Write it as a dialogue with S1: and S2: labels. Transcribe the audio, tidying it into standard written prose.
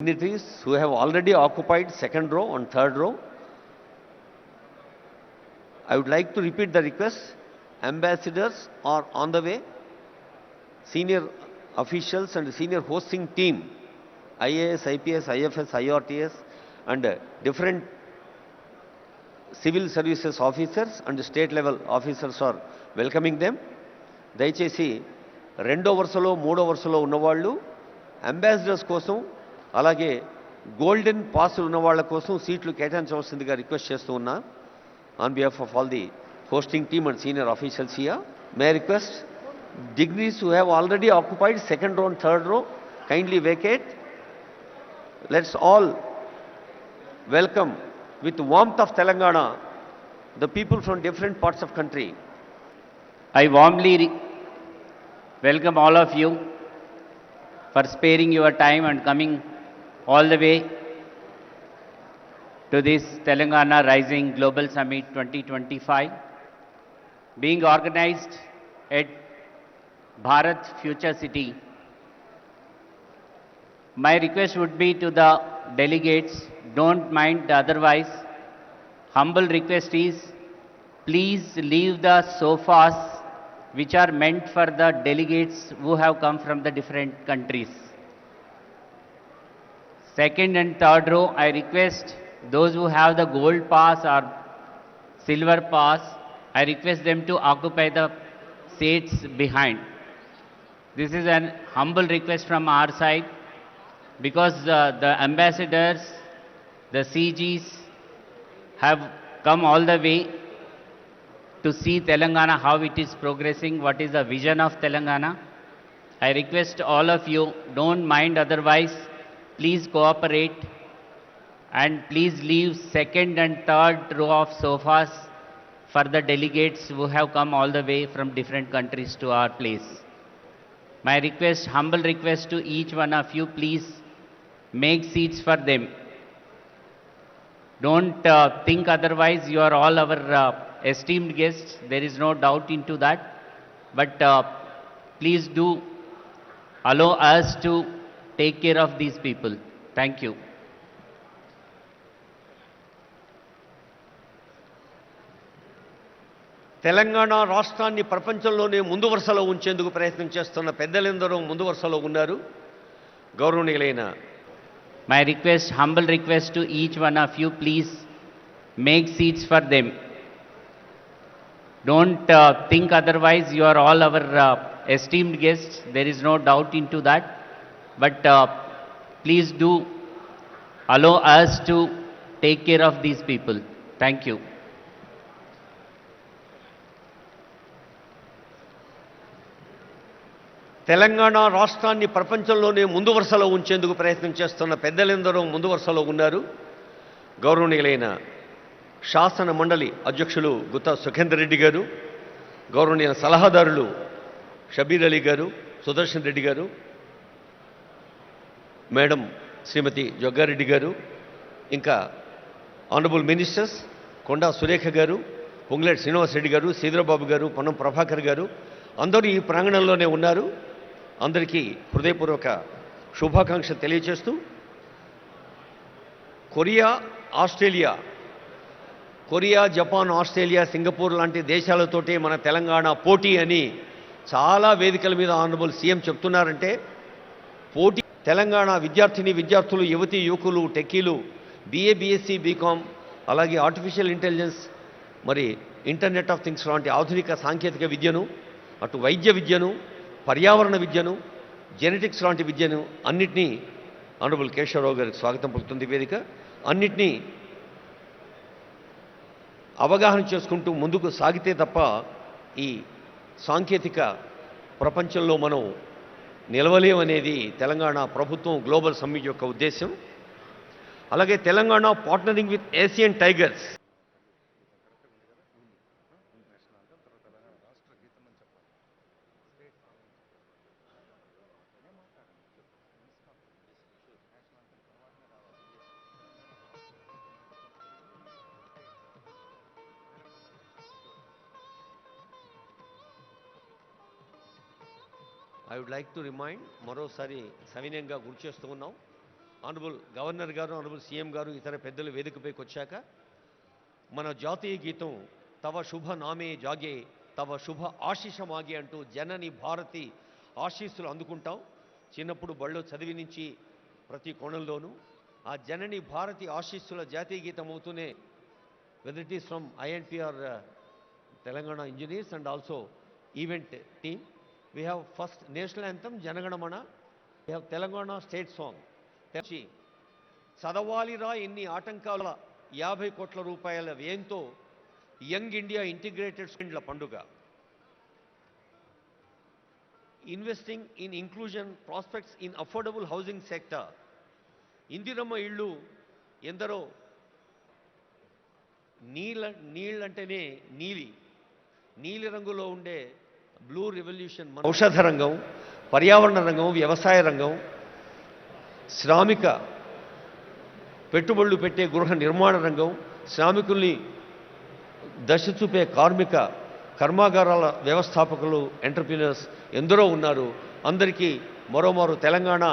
S1: Dignitaries who have already occupied second row and third row. I would like to repeat the request. Ambassadors are on the way. Senior officials and senior hosting team, IAS, IPS, IFS, IRTS and different civil services officers and state level officers are welcoming them. దయచేసి రెండో వరుసలో మూడో వరుసలో ఉన్నవాళ్ళు ambassadors కోసం అలాగే golden పాసులు ఉన్న వాళ్ళ కోసం సీట్లు కేటాయించవలసిందిగా రిక్వెస్ట్ చేస్తూ ఉన్నా on behalf of all the hosting team and senior officials here. May request dignitaries who have already occupied second row and third row kindly vacate. Let's all welcome with warmth of Telangana the people from different parts of country.
S2: I warmly welcome all of you for sparing your time and coming all the way to this Telangana Rising Global Summit 2025 being organized at Bharat Future City. My request would be to the delegates, don't mind otherwise. Humble request is, please leave the sofas which are meant for the delegates who have come from the different countries. Second and third row, I request those who have the gold pass or silver pass, I request them to occupy the seats behind. This is an humble request from our side because the ambassadors, the CGs have come all the way to see Telangana, how it is progressing, what is the vision of Telangana. I request all of you, don't mind otherwise, please cooperate and please leave second and third row of sofas for the delegates who have come all the way from different countries to our place. My request, humble request to each one of you, please make seats for them. Don't think otherwise, you are all our esteemed guests, there is no doubt into that. But please do allow us to take care of these people. Thank you.
S1: Telangana రాష్ట్రాన్ని ప్రపంచంలోనే ముందు వరుసలో ఉంచేందుకు ప్రయత్నం చేస్తున్న పెద్దలందరూ ముందు వరుసలో ఉన్నారు. గౌరవనీయులైన
S2: My request, humble request to each one of you, please make seats for them. Don't think otherwise, you are all our esteemed guests, there is no doubt into that. But please do allow us to take care of these people. Thank you.
S1: Telangana రాష్ట్రాన్ని ప్రపంచంలోనే ముందు వరుసలో ఉంచేందుకు ప్రయత్నం చేస్తున్న పెద్దలందరూ ముందు వరుసలో ఉన్నారు. గౌరవనీయులైన శాసన మండలి అధ్యక్షులు గుత్తా సుఖేందర్ రెడ్డి గారు, గౌరవనీయ సలహాదారులు షబీర్ అలీ గారు, సుదర్శన్ రెడ్డి గారు, మేడం శ్రీమతి జగ్గారెడ్డి గారు, ఇంకా ఆనరబుల్ మినిస్టర్స్ కొండా సురేఖ గారు, పొంగులేటి శ్రీనివాస్ రెడ్డి గారు, శ్రీధరబాబు గారు, పొన్నం ప్రభాకర్ గారు అందరూ ఈ ప్రాంగణంలోనే ఉన్నారు. అందరికీ హృదయపూర్వక శుభాకాంక్షలు తెలియచేస్తూ కొరియా, జపాన్, ఆస్ట్రేలియా, సింగపూర్ లాంటి దేశాలతోటే మన తెలంగాణ పోటీ అని చాలా వేదికల మీద ఆనరబుల్ సీఎం చెప్తున్నారంటే పోటీ తెలంగాణ విద్యార్థులు, యువతీ యువకులు, టెక్కీలు, BA, BSc, బీకామ్ అలాగే ఆర్టిఫిషియల్ ఇంటెలిజెన్స్ మరి ఇంటర్నెట్ ఆఫ్ థింగ్స్ లాంటి ఆధునిక సాంకేతిక విద్యను, అటు వైద్య విద్యను, పర్యావరణ విద్యను, జెనెటిక్స్ లాంటి విద్యను అన్నిటినీ ఆనరబుల్ కేశవరావు గారికి స్వాగతం పలుకుతుంది వేదిక. అన్నిటినీ అవగాహన చేసుకుంటూ ముందుకు సాగితే తప్ప ఈ సాంకేతిక ప్రపంచంలో మనం నిలవలేమనేది తెలంగాణ ప్రభుత్వం గ్లోబల్ సమ్మిట్ యొక్క ఉద్దేశం. అలాగే Telangana partnering with Asian tigers I would like to remind మరోసారి సవినయంగా గుర్తు చేస్తూ ఉన్నాం ఆనరబుల్ గవర్నర్ గారు, ఆనరబుల్ సీఎం గారు, ఇతర పెద్దలు వేదికపైకి వచ్చాక మన జాతీయ గీతం తవ శుభ నామే జాగే తవ శుభ ఆశీష మాగే అంటూ జనని భారతి ఆశీస్సులు అందుకుంటాం. చిన్నప్పుడు బళ్ళో చదివి నుంచి ప్రతి కోణంలోనూ ఆ జనని భారతి ఆశీస్సుల జాతీయ గీతం అవుతూనే whether it is from INPR Telangana engineers and also event team, we have first national anthem Janaganamana, we have Telangana state song. చదవాలిరా ఎన్ని ఆటంకాల 50 కోట్ల రూపాయల వ్యయంతో యంగ్ ఇండియా ఇంటిగ్రేటెడ్ స్కూళ్ల పండుగ. Investing in inclusion prospects in affordable housing sector. Indiramma ఇళ్ళు ఎందరో నీళ్ళంటేనే నీలి రంగులో ఉండే బ్లూ రెవల్యూషన్ ఔషధ రంగం, పర్యావరణ రంగం, వ్యవసాయ రంగం, శ్రామిక పెట్టుబడులు పెట్టే గృహ నిర్మాణ రంగం, శ్రామికుల్ని దశ చూపే కార్మిక కర్మాగారాల వ్యవస్థాపకులు, ఎంటర్ప్రీనర్స్ ఎందరో ఉన్నారు. అందరికీ మరోమారు తెలంగాణ